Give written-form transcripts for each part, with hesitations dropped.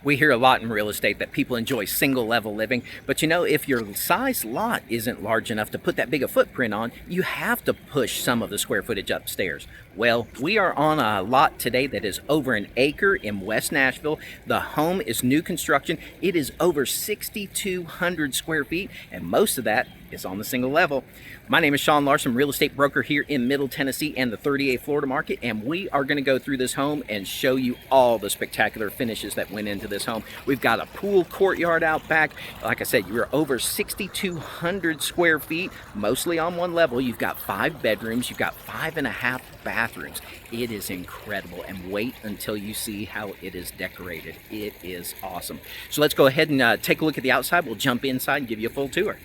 We hear a lot in real estate that people enjoy single level living, but you know, if your size lot isn't large enough to put that big a footprint on, you have to push some of the square footage upstairs. Well, we are on a lot today that is over an acre in West Nashville. The home is new construction. It is over 6,200 square feet, and most of that is on the single level. My name is Sean Larson, real estate broker here in Middle Tennessee and the 38 Florida market, and we are going to go through this home and show you all the spectacular finishes that went into this home. We've got a pool courtyard out back. Like I said, you're over 6,200 square feet, mostly on one level. You've got 5 bedrooms. You've got 5.5 bathrooms. It is incredible, and wait until you see how it is decorated. It is awesome. So let's go ahead and take a look at the outside. We'll jump inside and give you a full tour.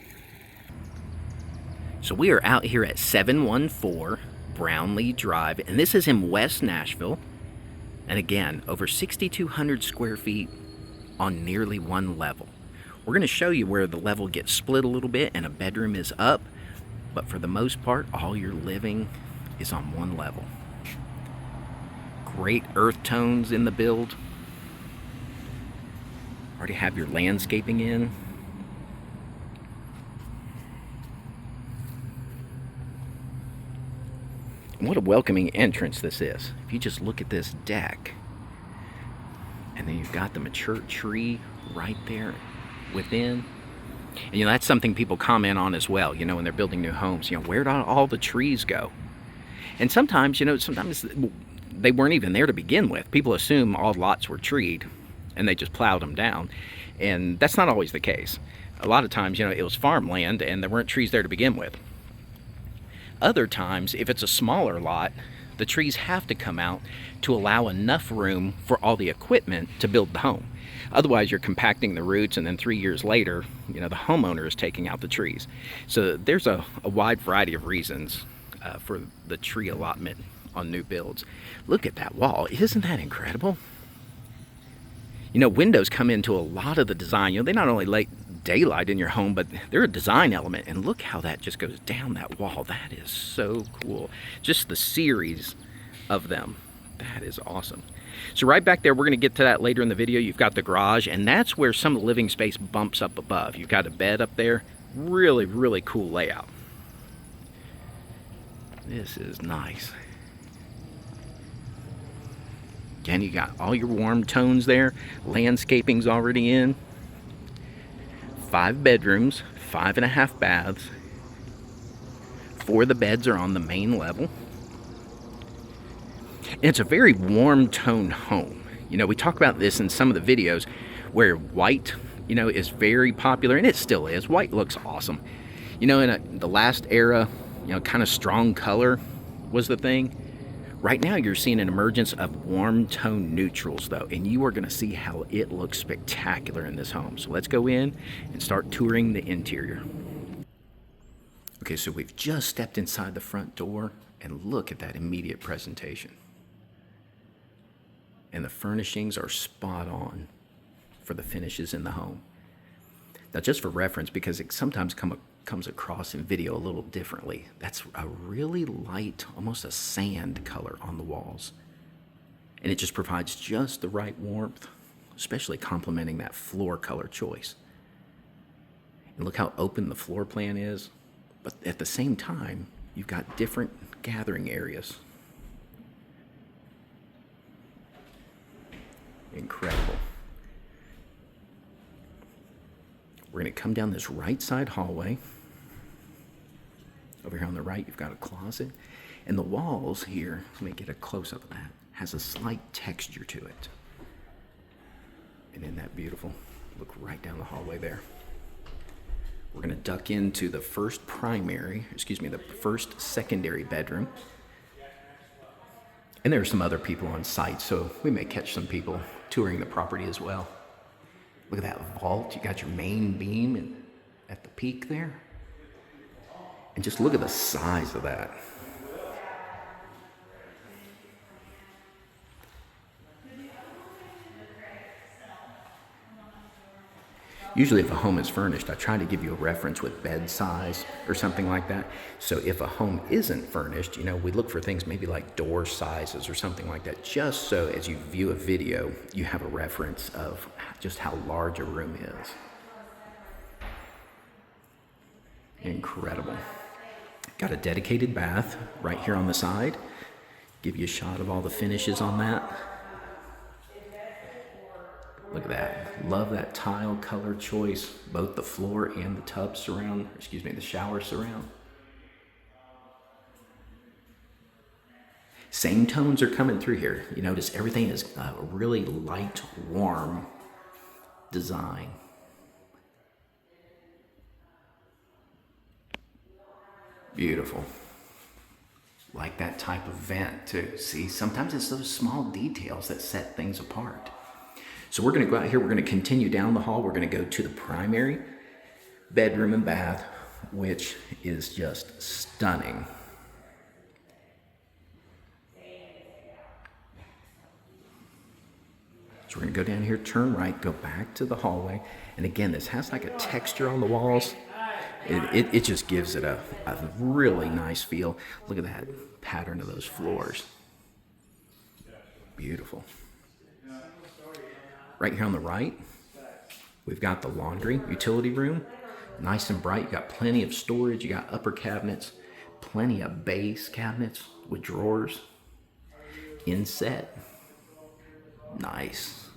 So we are out here at 714 Brownlee Drive, and this is in West Nashville. And again, over 6,200 square feet on nearly one level. We're going to show you where the level gets split a little bit and a bedroom is up, but for the most part, all your living is on one level. Great earth tones in the build. Already have your landscaping in. What a welcoming entrance this is. If you just look at this deck, and then you've got the mature tree right there within. And you know, that's something people comment on as well, you know, when they're building new homes. You know, where did all the trees go? And sometimes, you know, sometimes they weren't even there to begin with. People assume all lots were treed and they just plowed them down. And that's not always the case. A lot of times, you know, it was farmland and there weren't trees there to begin with. Other times, if it's a smaller lot, the trees have to come out to allow enough room for all the equipment to build the home. Otherwise, you're compacting the roots, and then 3 years later, you know, the homeowner is taking out the trees. So there's a wide variety of reasons for the tree allotment on new builds. Look at that wall. Isn't that incredible? You know, windows come into a lot of the design. You know, they not only let daylight in your home, but they're a design element, and look how that just goes down that wall. That is so cool. Just the series of them, that is awesome. So right back there, we're going to get to that later in the video. You've got the garage, and that's where some of the living space bumps up above. You've got a bed up there. Really, really cool layout. This is nice. Again, you got all your warm tones there. Landscaping's already in. 5 bedrooms, 5.5 baths. 4 of the beds are on the main level. And it's a very warm tone home. You know, we talk about this in some of the videos where white, you know, is very popular, and it still is. White looks awesome. You know, in the last era, you know, kind of strong color was the thing. Right now, you're seeing an emergence of warm tone neutrals, though, and you are going to see how it looks spectacular in this home. So let's go in and start touring the interior. Okay, so we've just stepped inside the front door, and look at that immediate presentation. And the furnishings are spot on for the finishes in the home. Now, just for reference, because it sometimes comes across in video a little differently, that's a really light, almost a sand color on the walls. And it just provides just the right warmth, especially complementing that floor color choice. And look how open the floor plan is, but at the same time, you've got different gathering areas. Incredible. We're going to come down this right side hallway. Over here on the right, you've got a closet. And the walls here, let me get a close-up of that, has a slight texture to it. And isn't that beautiful? Look right down the hallway there. We're going to duck into the first secondary bedroom. And there are some other people on site, so we may catch some people touring the property as well. Look at that vault. You got your main beam at the peak there. And just look at the size of that. Usually if a home is furnished, I try to give you a reference with bed size or something like that. So if a home isn't furnished, we look for things maybe like door sizes or something like that, just so as you view a video, you have a reference of just how large a room is. Incredible. Got a dedicated bath right here on the side. Give you a shot of all the finishes on that. Look at that. Love that tile color choice. Both the floor and the tub surround, the shower surround. Same tones are coming through here. You notice everything is a really light, warm design. Beautiful. Like that type of vent too. See, sometimes it's those small details that set things apart. So we're going to go out here, we're going to continue down the hall, we're going to go to the primary bedroom and bath, which is just stunning. So we're going to go down here, turn right, go back to the hallway, and again, this has like a texture on the walls. It just gives it a really nice feel. Look at that pattern of those floors. Beautiful. Right here on the right, we've got the laundry utility room. Nice and bright. You got plenty of storage. You got upper cabinets, plenty of base cabinets with drawers. Inset. Nice.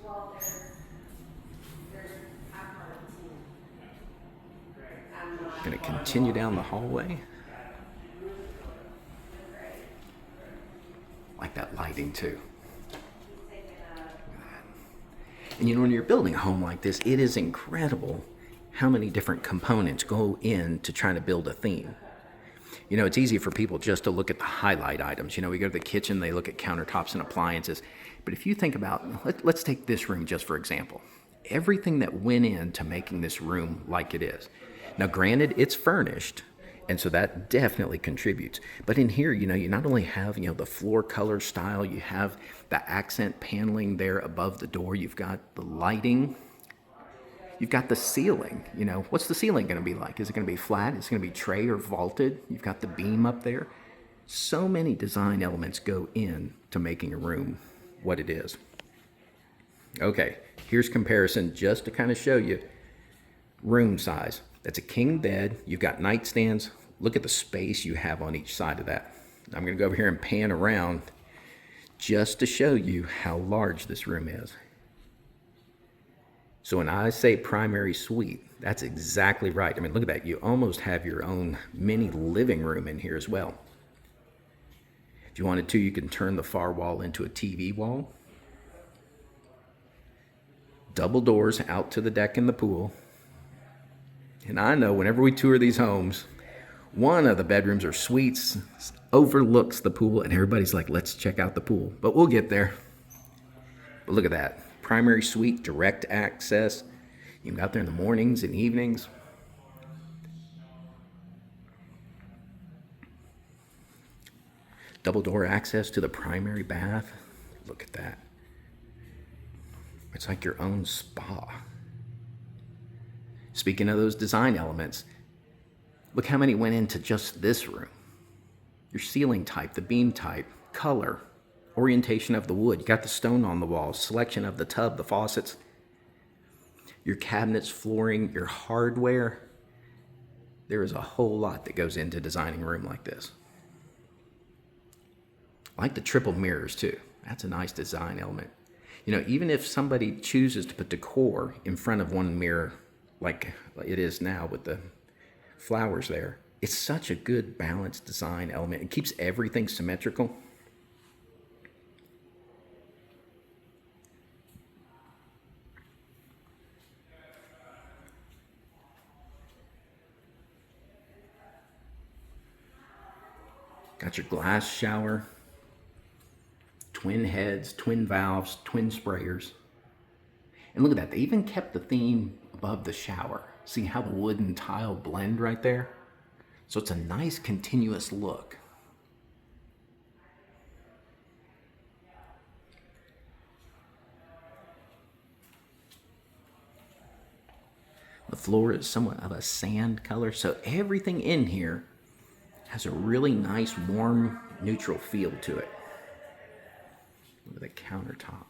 Gonna continue down the hallway. Like that lighting too. And when you're building a home like this, it is incredible how many different components go in to trying to build a theme. It's easy for people just to look at the highlight items. We go to the kitchen, they look at countertops and appliances. But if you think about, let's take this room just for example. Everything that went into making this room like it is. Now, granted, it's furnished, and so that definitely contributes. But in here, you not only have, the floor color style, you have the accent paneling there above the door, you've got the lighting, you've got the ceiling. What's the ceiling going to be like? Is it going to be flat? Is it going to be tray or vaulted? You've got the beam up there. So many design elements go in to making a room what it is. Okay, here's comparison just to kind of show you room size. That's a king bed. You've got nightstands. Look at the space you have on each side of that. I'm going to go over here and pan around just to show you how large this room is. So when I say primary suite, that's exactly right. I mean, look at that. You almost have your own mini living room in here as well. If you wanted to, you can turn the far wall into a TV wall. Double doors out to the deck and the pool. And I know whenever we tour these homes, one of the bedrooms or suites overlooks the pool, and everybody's like, let's check out the pool. But we'll get there. But look at that. Primary suite, direct access. You can go out there in the mornings and evenings. Double door access to the primary bath. Look at that. It's like your own spa. Speaking of those design elements, look how many went into just this room. Your ceiling type, the beam type, color, orientation of the wood. You got the stone on the walls, selection of the tub, the faucets, your cabinets, flooring, your hardware. There is a whole lot that goes into designing a room like this. I like the triple mirrors too. That's a nice design element. Even if somebody chooses to put decor in front of one mirror, like it is now with the flowers there, it's such a good balanced design element. It keeps everything symmetrical. Got your glass shower, twin heads, twin valves, twin sprayers. And look at that, they even kept the theme above the shower. See how the wood and tile blend right there? So it's a nice continuous look. The floor is somewhat of a sand color, so everything in here has a really nice, warm, neutral feel to it. Look at the countertop.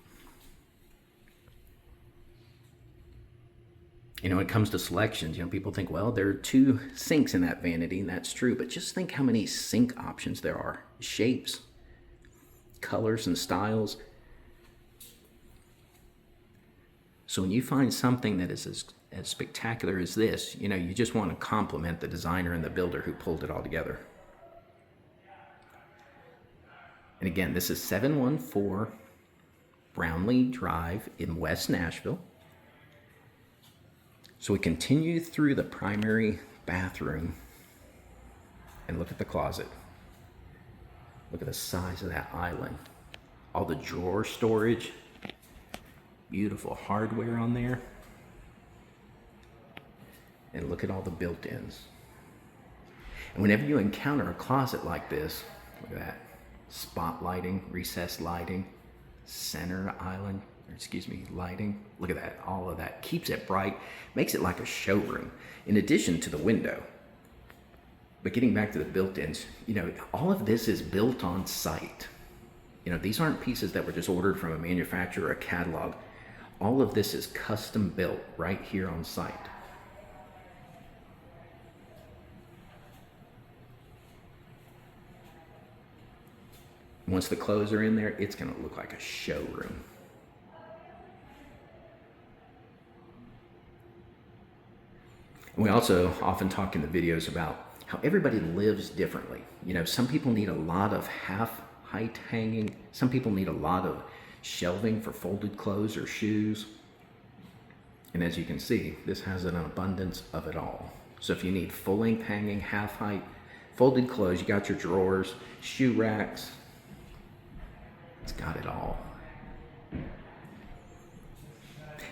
You know, when it comes to selections, you know, people think, well, there are 2 sinks in that vanity, and that's true, but just think how many sink options there are. Shapes, colors, and styles. So when you find something that is as spectacular as this, you know, you just want to compliment the designer and the builder who pulled it all together. And again, this is 714 Brownlee Drive in West Nashville. So we continue through the primary bathroom and look at the closet. Look at the size of that island. All the drawer storage. Beautiful hardware on there. And look at all the built-ins. And whenever you encounter a closet like this, look at that. Spotlighting, recessed lighting, center island, lighting. Look at that, all of that. Keeps it bright, makes it like a showroom, in addition to the window. But getting back to the built-ins, you know, all of this is built on site. You know, these aren't pieces that were just ordered from a manufacturer or a catalog. All of this is custom built right here on site. Once the clothes are in there, it's going to look like a showroom. And we also often talk in the videos about how everybody lives differently. You know, some people need a lot of half height hanging. Some people need a lot of shelving for folded clothes or shoes. And as you can see, this has an abundance of it all. So if you need full length hanging, half height, folded clothes, you got your drawers, shoe racks. It's got it all. And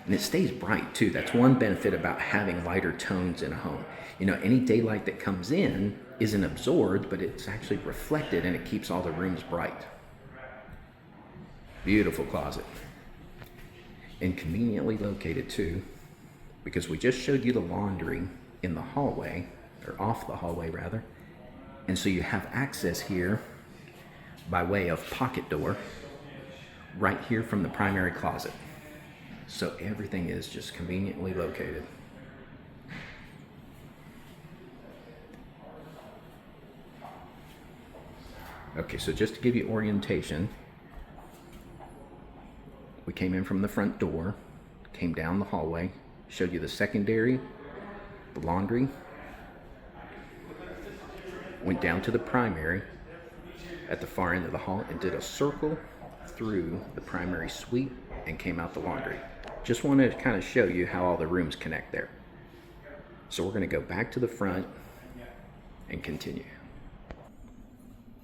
it stays bright too. That's one benefit about having lighter tones in a home. You know, any daylight that comes in isn't absorbed, but it's actually reflected, and it keeps all the rooms bright. Beautiful closet. And conveniently located too, because we just showed you the laundry in the hallway, or off the hallway rather. And so you have access here by way of pocket door right here from the primary closet. So everything is just conveniently located. Okay, so just to give you orientation, we came in from the front door, came down the hallway, showed you the secondary, the laundry, went down to the primary at the far end of the hall and did a circle through the primary suite and came out the laundry. Just wanted to kind of show you how all the rooms connect there. So we're going to go back to the front and continue.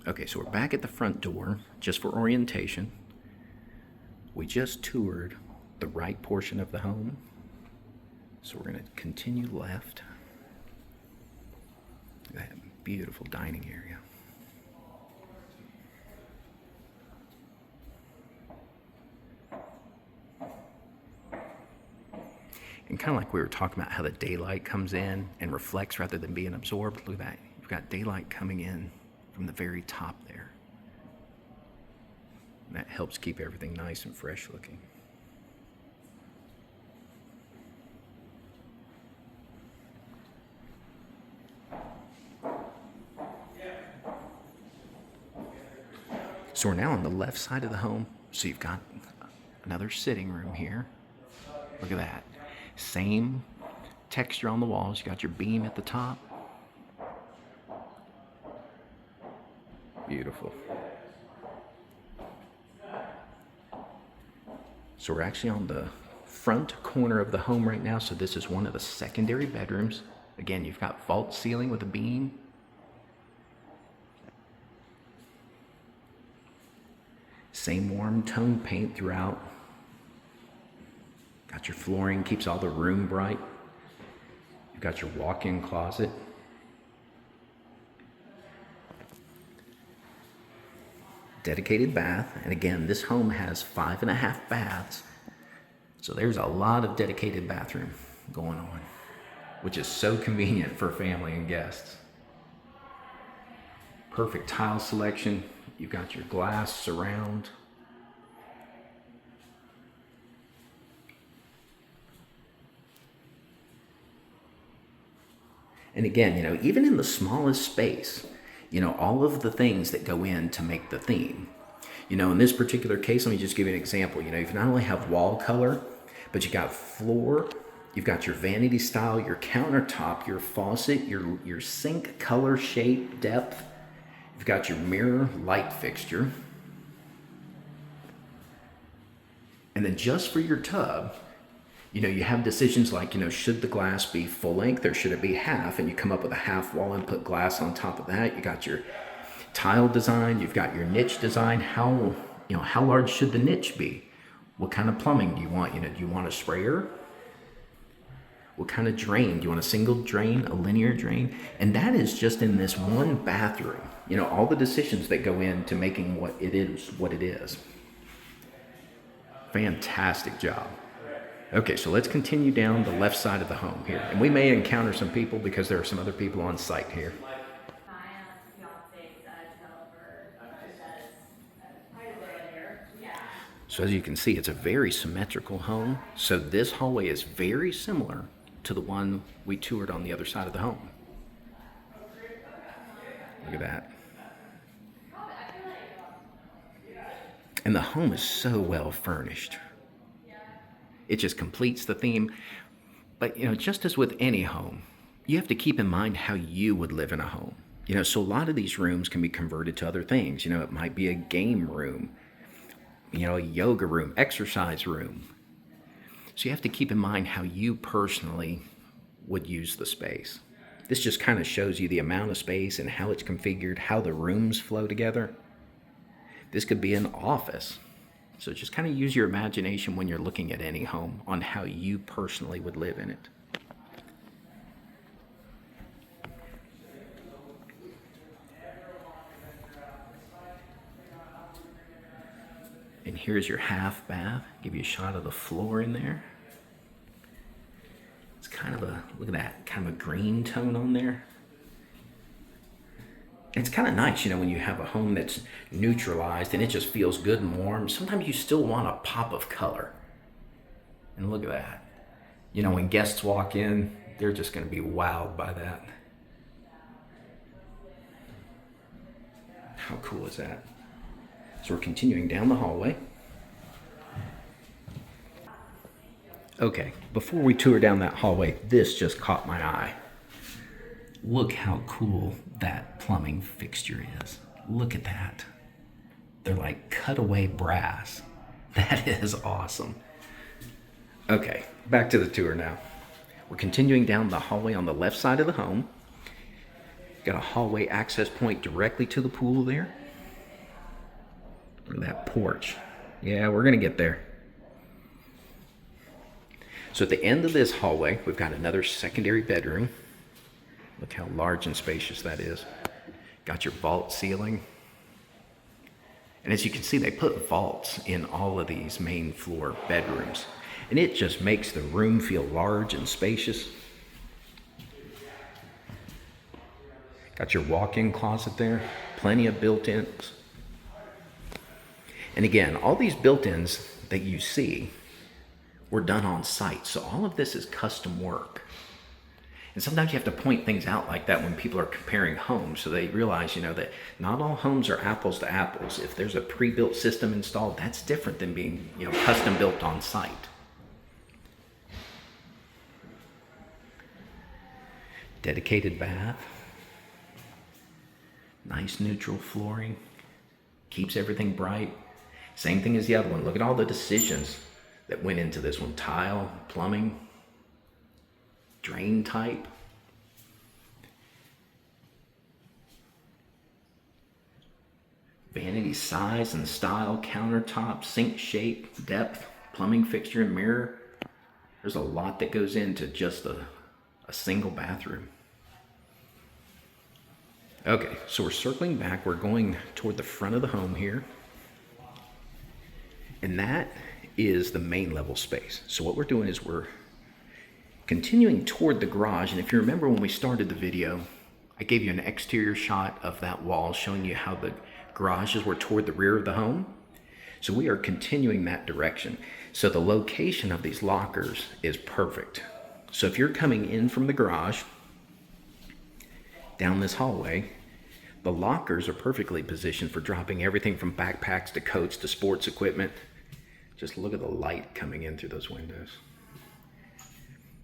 Okay, so we're back at the front door just for orientation. We just toured the right portion of the home. So we're going to continue left. That beautiful dining area. And kind of like we were talking about how the daylight comes in and reflects rather than being absorbed. Look at that. You've got daylight coming in from the very top there. And that helps keep everything nice and fresh looking. So we're now on the left side of the home. So you've got another sitting room here. Look at that. Same texture on the walls. You got your beam at the top. Beautiful. So we're actually on the front corner of the home right now. So this is one of the secondary bedrooms. Again, you've got vault ceiling with a beam. Same warm tone paint throughout. Got your flooring, keeps all the room bright. You've got your walk-in closet. Dedicated bath, and again, this home has 5.5 baths. So there's a lot of dedicated bathroom going on. which is so convenient for family and guests. Perfect tile selection. You've got your glass surround. And again, even in the smallest space, all of the things that go in to make the theme. In this particular case, let me just give you an example. You not only have wall color, but you got floor, you've got your vanity style, your countertop, your faucet, your sink color, shape, depth. You've got your mirror light fixture. And then just for your tub, you have decisions like, should the glass be full length or should it be half? And you come up with a half wall and put glass on top of that. You got your tile design, you've got your niche design. How large should the niche be? What kind of plumbing do you want? Do you want a sprayer? What kind of drain? Do you want a single drain, a linear drain? And that is just in this one bathroom. All the decisions that go into making what it is. Fantastic job. Okay, so let's continue down the left side of the home here. And we may encounter some people because there are some other people on site here. So as you can see, it's a very symmetrical home. So this hallway is very similar to the one we toured on the other side of the home. Look at that. And the home is so well furnished. It just completes the theme. But, just as with any home, you have to keep in mind how you would live in a home. So a lot of these rooms can be converted to other things. It might be a game room, a yoga room, exercise room. So you have to keep in mind how you personally would use the space. This just kind of shows you the amount of space and how it's configured, how the rooms flow together. This could be an office. So just kind of use your imagination when you're looking at any home on how you personally would live in it. And here's your half bath. Give you a shot of the floor in there. It's kind of look at that, kind of a green tone on there. It's kind of nice, when you have a home that's neutralized and it just feels good and warm. Sometimes you still want a pop of color. And look at that. When guests walk in, they're just going to be wowed by that. How cool is that? So we're continuing down the hallway. Okay, before we tour down that hallway, this just caught my eye. Look how cool that plumbing fixture is. Look at that. They're like cutaway brass. That is awesome. Okay, back to the tour now. We're continuing down the hallway on the left side of the home. Got a hallway access point directly to the pool there. Look at that porch. Yeah, we're gonna get there. So at the end of this hallway, we've got another secondary bedroom. Look how large and spacious that is. Got your vault ceiling. And as you can see, they put vaults in all of these main floor bedrooms. And it just makes the room feel large and spacious. Got your walk-in closet there. Plenty of built-ins. And again, all these built-ins that you see were done on site. So all of this is custom work. And sometimes you have to point things out like that when people are comparing homes, so they realize, that not all homes are apples to apples. If there's a pre-built system installed, that's different than being, custom built on site. Dedicated bath. Nice neutral flooring. Keeps everything bright. Same thing as the other one. Look at all the decisions that went into this one. Tile, plumbing, drain type. Vanity size and style, countertop, sink shape, depth, plumbing fixture and mirror. There's a lot that goes into just a single bathroom. Okay, so we're circling back. We're going toward the front of the home here. And that is the main level space. So what we're doing is we're Continuing toward the garage, and if you remember when we started the video, I gave you an exterior shot of that wall showing you how the garages were toward the rear of the home. So we are continuing that direction. So the location of these lockers is perfect. So if you're coming in from the garage, down this hallway, the lockers are perfectly positioned for dropping everything from backpacks to coats to sports equipment. Just look at the light coming in through those windows.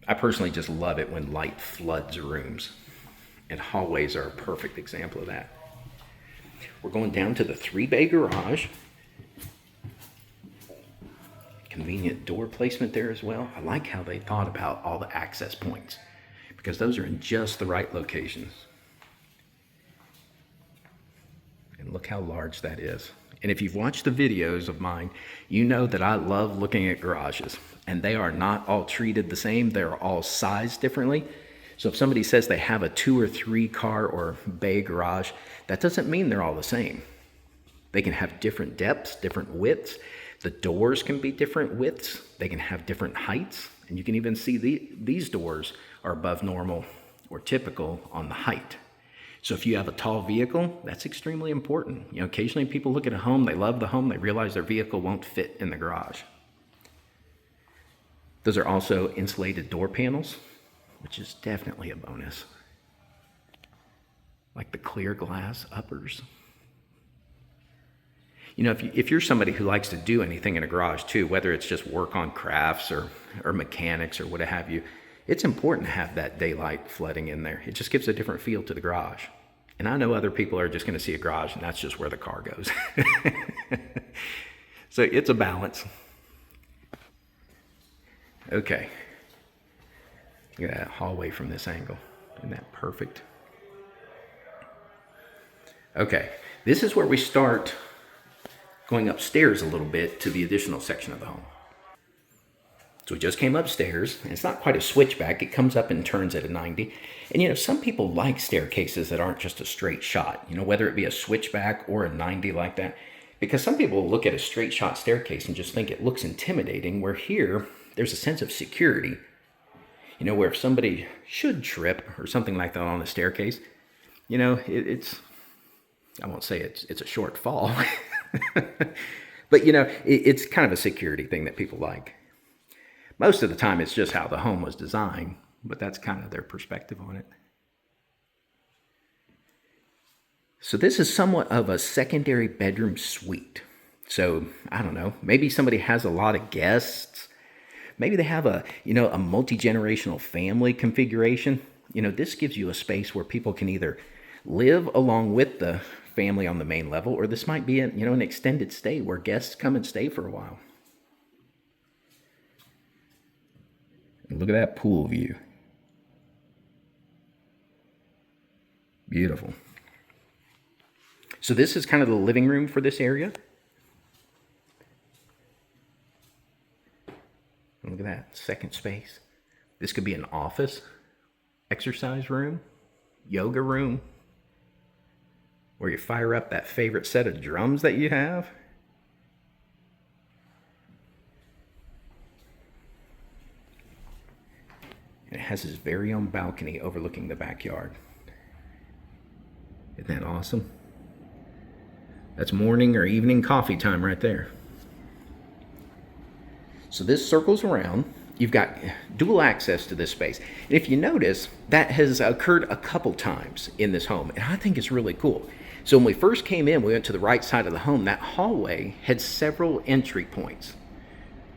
I personally just love it when light floods rooms, and hallways are a perfect example of that. We're going down to the 3-bay garage. Convenient door placement there as well. I like how they thought about all the access points because those are in just the right locations. And look how large that is. And if you've watched the videos of mine, you know that I love looking at garages. And they are not all treated the same. They're all sized differently. So if somebody says they have a 2 or 3 car or bay garage, that doesn't mean they're all the same. They can have different depths, different widths. The doors can be different widths. They can have different heights. And you can even see these doors are above normal or typical on the height. So if you have a tall vehicle, that's extremely important. You know, occasionally people look at a home, they love the home, they realize their vehicle won't fit in the garage. Those are also insulated door panels, which is definitely a bonus. Like the clear glass uppers. You know, if you're somebody who likes to do anything in a garage too, whether it's just work on crafts or mechanics or what have you, it's important to have that daylight flooding in there. It just gives a different feel to the garage. And I know other people are just going to see a garage and that's just where the car goes. So it's a balance. Okay. Look at that hallway from this angle. Isn't that perfect? Okay, this is where we start going upstairs a little bit to the additional section of the home. So we just came upstairs, and it's not quite a switchback. It comes up and turns at a 90. And you know, some people like staircases that aren't just a straight shot, you know, whether it be a switchback or a 90 like that. Because some people look at a straight shot staircase and just think it looks intimidating, where here, there's a sense of security. You know, where if somebody should trip or something like that on a staircase, you know, it's, I won't say it's a short fall, but you know, it's kind of a security thing that people like. Most of the time, it's just how the home was designed, but that's kind of their perspective on it. So this is somewhat of a secondary bedroom suite. So I don't know, maybe somebody has a lot of guests. Maybe they have a multi-generational family configuration. You know, this gives you a space where people can either live along with the family on the main level, or this might be an extended stay where guests come and stay for a while. Look at that pool view. Beautiful. So this is kind of the living room for this area. Look at that, second space. This could be an office, exercise room, yoga room, where you fire up that favorite set of drums that you have. And it has his very own balcony overlooking the backyard. Isn't that awesome? That's morning or evening coffee time right there. So this circles around. You've got dual access to this space. And if you notice, that has occurred a couple times in this home. And I think it's really cool. So when we first came in, we went to the right side of the home. That hallway had several entry points,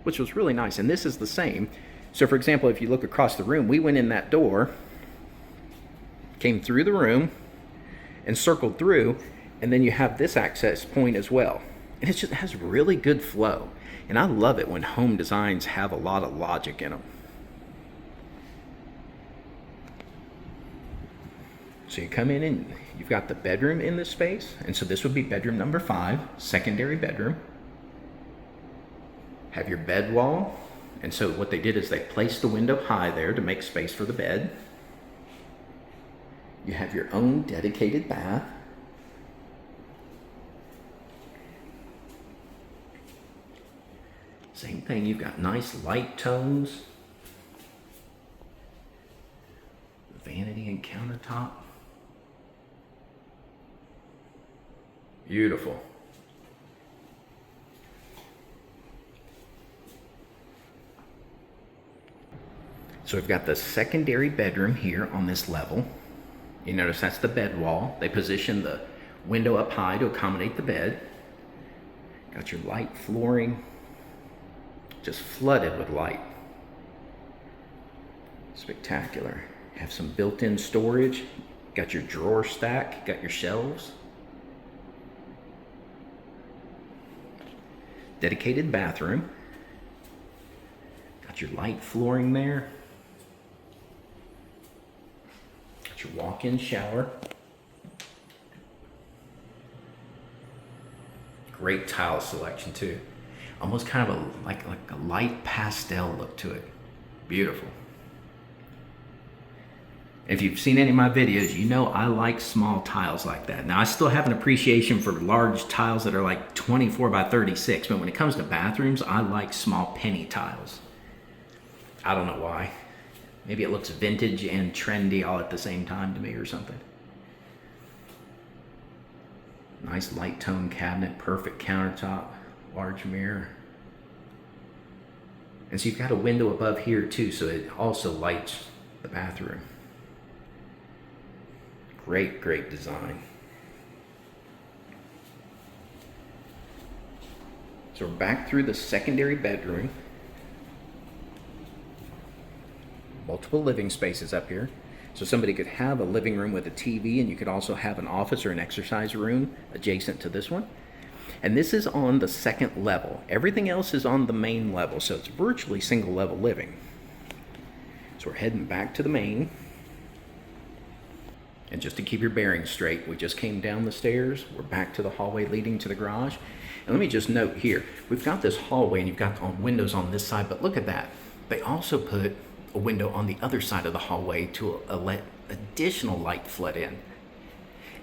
which was really nice. And this is the same. So for example, if you look across the room, we went in that door, came through the room, and circled through, and then you have this access point as well. And it has really good flow. And I love it when home designs have a lot of logic in them. So you come in and you've got the bedroom in this space. And so this would be bedroom number 5, secondary bedroom. Have your bed wall. And so what they did is they placed the window high there to make space for the bed. You have your own dedicated bath. Same thing, you've got nice light tones. vanity and countertop. Beautiful. So we've got the secondary bedroom here on this level. You notice that's the bed wall. They position the window up high to accommodate the bed. Got your light flooring, just flooded with light. Spectacular. Have some built-in storage. Got your drawer stack, got your shelves. Dedicated bathroom. Got your light flooring there. Got your walk-in shower. Great tile selection too. Almost kind of like a light pastel look to it. Beautiful. If you've seen any of my videos, you know I like small tiles like that. Now I still have an appreciation for large tiles that are like 24 by 36, but when it comes to bathrooms, I like small penny tiles. I don't know why. Maybe it looks vintage and trendy all at the same time to me or something. Nice light tone cabinet, perfect countertop, large mirror. And so you've got a window above here too, so it also lights the bathroom. Great, great design. So we're back through the secondary bedroom. Multiple living spaces up here. So somebody could have a living room with a TV, and you could also have an office or an exercise room adjacent to this one. And this is on the second level. Everything else is on the main level, so it's virtually single level living. So we're heading back to the main. And just to keep your bearings straight, we just came down the stairs. We're back to the hallway leading to the garage. And let me just note here, we've got this hallway and you've got windows on this side, but look at that. They also put a window on the other side of the hallway to let additional light flood in.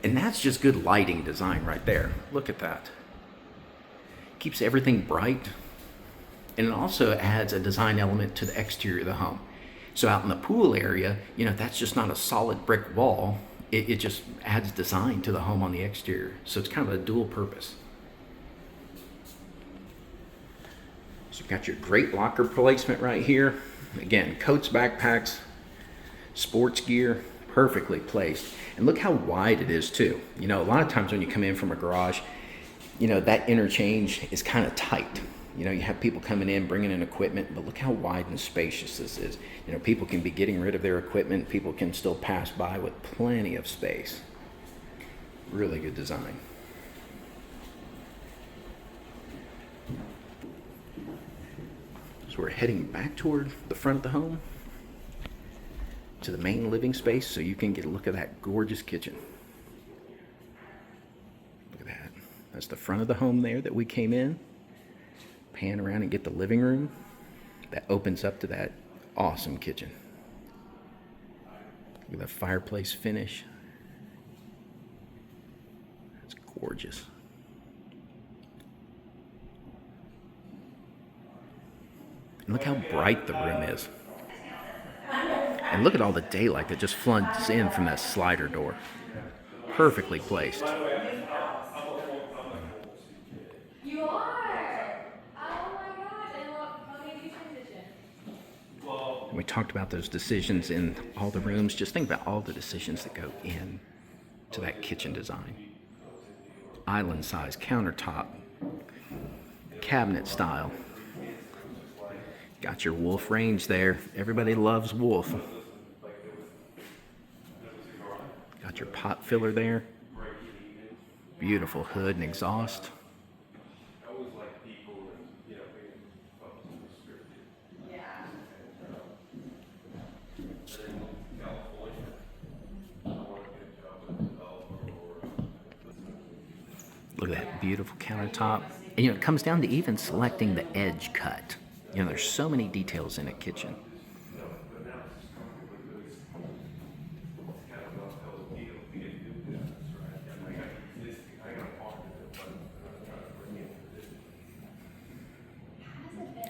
And that's just good lighting design right there. Look at that. Keeps everything bright. And it also adds a design element to the exterior of the home. So out in the pool area, you know, that's just not a solid brick wall. It just adds design to the home on the exterior. So it's kind of a dual purpose. So you've got your great locker placement right here. Again, coats, backpacks, sports gear, perfectly placed. And look how wide it is too. You know, a lot of times when you come in from a garage, you know, that interchange is kind of tight. You know, you have people coming in, bringing in equipment, but look how wide and spacious this is. You know, people can be getting rid of their equipment. People can still pass by with plenty of space. Really good design. So we're heading back toward the front of the home to the main living space so you can get a look at that gorgeous kitchen. Look at that. That's the front of the home there that we came in. Pan around and get the living room that opens up to that awesome kitchen. Look at the fireplace finish. That's gorgeous. And look how bright the room is. And look at all the daylight that just floods in from that slider door. Perfectly placed. You are! Oh my gosh, and look, okay, you transition. And we talked about those decisions in all the rooms. Just think about all the decisions that go in to that kitchen design. Island size, countertop, cabinet style. Got your wolf range there. Everybody loves wolf. Got your pot filler there. Beautiful hood and exhaust. Look at that beautiful countertop. And, you know, it comes down to even selecting the edge cut. You know, there's so many details in a kitchen.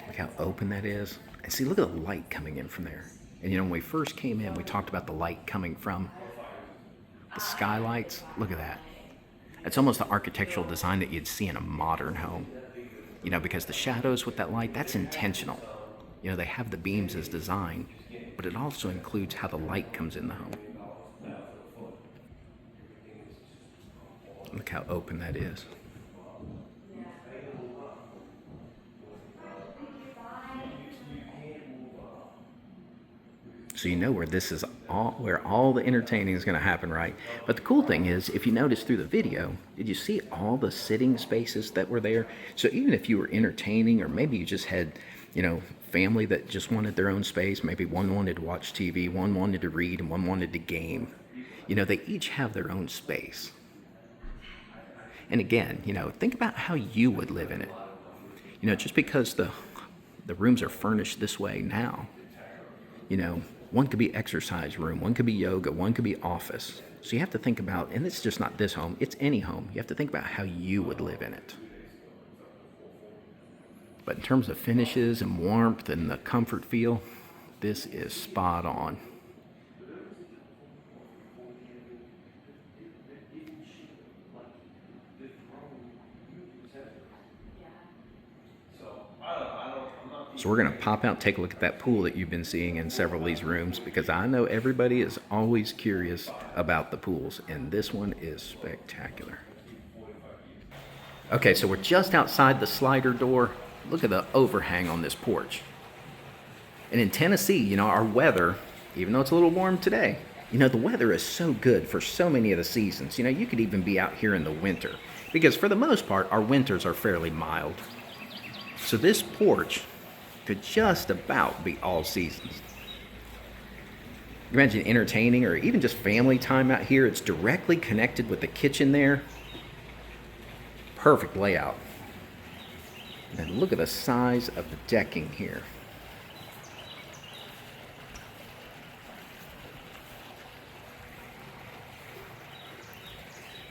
Look how open that is. And see, look at the light coming in from there. And you know, when we first came in, we talked about the light coming from the skylights. Look at that. It's almost the architectural design that you'd see in a modern home. You know, because the shadows with that light, that's intentional. You know, they have the beams as design, but it also includes how the light comes in the home. Look how open that is. So you know where this is where all the entertaining is going to happen, right? But the cool thing is, if you notice through the video, did you see all the sitting spaces that were there? So even if you were entertaining, or maybe you just had, you know, family that just wanted their own space, maybe one wanted to watch TV, one wanted to read, and one wanted to game. You know, they each have their own space. And again, you know, think about how you would live in it. You know, just because the rooms are furnished this way now, you know, one could be exercise room, one could be yoga, one could be office. So you have to think about, and it's just not this home, it's any home. You have to think about how you would live in it. But in terms of finishes and warmth and the comfort feel, this is spot on. So we're going to pop out, take a look at that pool that you've been seeing in several of these rooms, because I know everybody is always curious about the pools, and this one is spectacular. Okay, so we're just outside the slider door. Look at the overhang on this porch. And in Tennessee, you know, our weather, even though it's a little warm today, you know, the weather is so good for so many of the seasons. You know, you could even be out here in the winter, because for the most part, our winters are fairly mild. So this porch could just about be all seasons. Imagine entertaining or even just family time out here. It's directly connected with the kitchen there. Perfect layout. And look at the size of the decking here.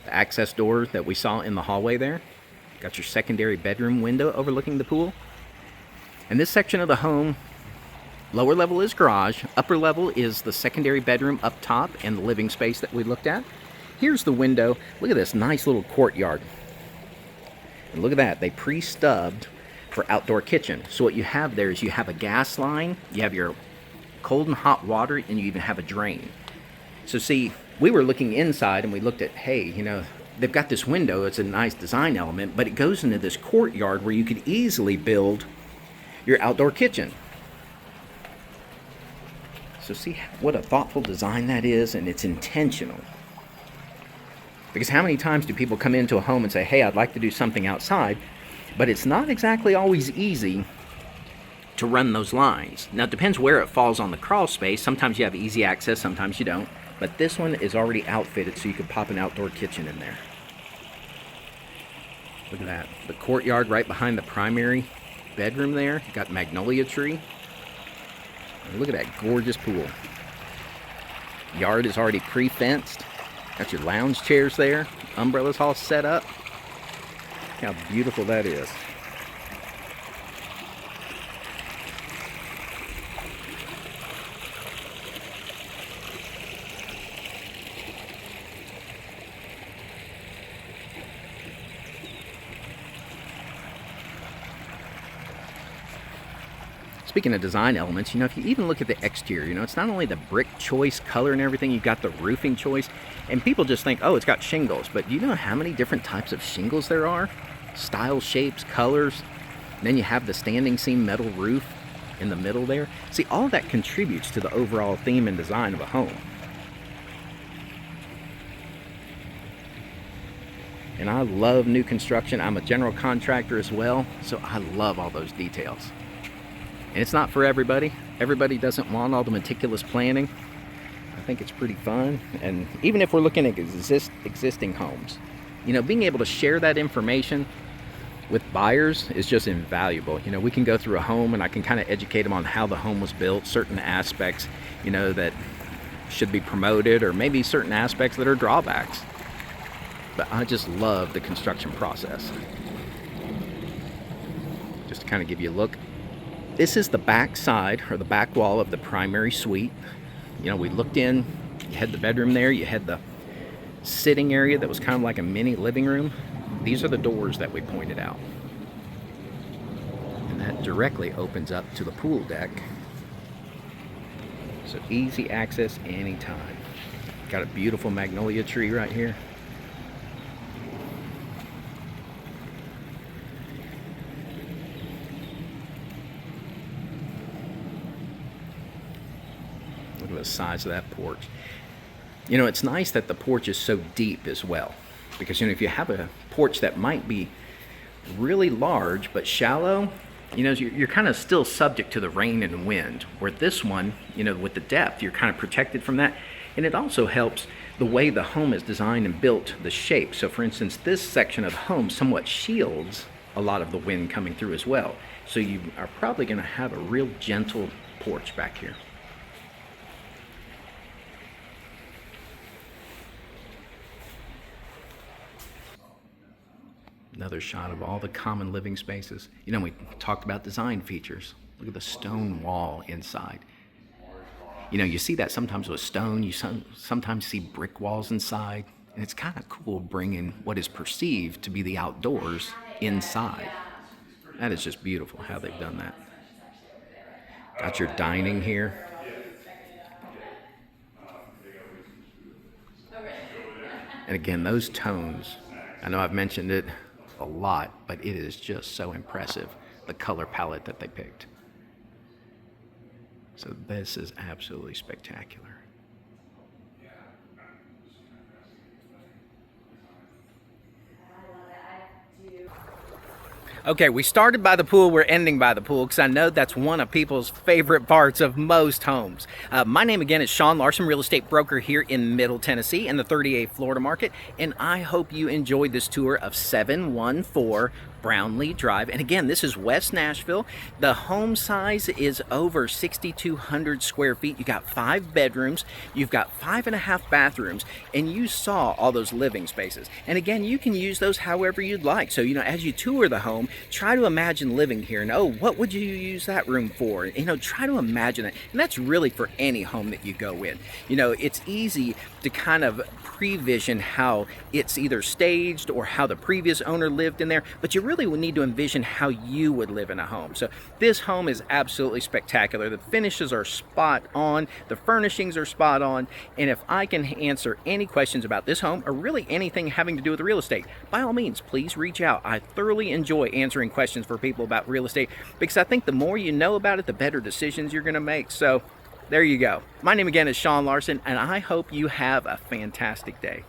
The access door that we saw in the hallway there. Got your secondary bedroom window overlooking the pool. And this section of the home, lower level is garage, upper level is the secondary bedroom up top and the living space that we looked at. Here's the window. Look at this nice little courtyard. And look at that, they pre-stubbed for outdoor kitchen. So what you have there is you have a gas line, you have your cold and hot water, and you even have a drain. So see, we were looking inside and we looked at, hey, you know, they've got this window, it's a nice design element, but it goes into this courtyard where you could easily build your outdoor kitchen. So see what a thoughtful design that is, and it's intentional. Because how many times do people come into a home and say, hey, I'd like to do something outside, but it's not exactly always easy to run those lines. Now it depends where it falls on the crawl space. Sometimes you have easy access, sometimes you don't. But this one is already outfitted so you could pop an outdoor kitchen in there. Look at that. The courtyard right behind the primary bedroom there. Got magnolia tree. And look at that gorgeous pool. Yard is already pre-fenced. Got your lounge chairs there. Umbrellas all set up. Look how beautiful that is. Speaking of design elements, you know, if you even look at the exterior, you know, it's not only the brick choice, color and everything, you've got the roofing choice, and people just think, oh, it's got shingles, but do you know how many different types of shingles there are? Style, shapes, colors, and then you have the standing seam metal roof in the middle there. See, all of that contributes to the overall theme and design of a home. And I love new construction. I'm a general contractor as well, so I love all those details. And it's not for everybody. Everybody doesn't want all the meticulous planning. I think it's pretty fun. And even if we're looking at existing homes, you know, being able to share that information with buyers is just invaluable. You know, we can go through a home and I can kind of educate them on how the home was built, certain aspects, you know, that should be promoted, or maybe certain aspects that are drawbacks. But I just love the construction process. Just to kind of give you a look This is the back side or the back wall of the primary suite. You know, we looked in, you had the bedroom there, you had the sitting area that was kind of like a mini living room. These are the doors that we pointed out. And that directly opens up to the pool deck. So easy access anytime. Got a beautiful magnolia tree right here. Look at the size of that porch. You know, it's nice that the porch is so deep as well, because you know, if you have a porch that might be really large but shallow, you know, you're kind of still subject to the rain and wind. Where this one, you know, with the depth, you're kind of protected from that. And it also helps the way the home is designed and built, the shape. So for instance, this section of the home somewhat shields a lot of the wind coming through as well. So you are probably going to have a real gentle porch back here. Another shot of all the common living spaces. You know, we talked about design features. Look at the stone wall inside. You know, you see that sometimes with stone. You sometimes see brick walls inside. And it's kind of cool bringing what is perceived to be the outdoors inside. That is just beautiful how they've done that. Got your dining here. And again, those tones, I know I've mentioned it a lot, but it is just so impressive, the color palette that they picked. So this is absolutely spectacular. Okay, we started by the pool, we're ending by the pool, because I know that's one of people's favorite parts of most homes. My name again is Sean Larson, real estate broker here in Middle Tennessee in the 38 Florida market, and I hope you enjoyed this tour of 714 Brownlee Drive. And again, this is West Nashville. The home size is over 6,200 square feet. You got 5 bedrooms, you've got 5.5 bathrooms, and you saw all those living spaces. And again, you can use those however you'd like. So, you know, as you tour the home, try to imagine living here and, oh, what would you use that room for? You know, try to imagine it. And that's really for any home that you go in. You know, it's easy to kind of pre-vision how it's either staged or how the previous owner lived in there, but you really would need to envision how you would live in a home. So this home is absolutely spectacular. The finishes are spot on, the furnishings are spot on, and if I can answer any questions about this home or really anything having to do with real estate, by all means, please reach out. I thoroughly enjoy answering questions for people about real estate because I think the more you know about it, the better decisions you're going to make. So there you go. My name again is Sean Larson, and I hope you have a fantastic day.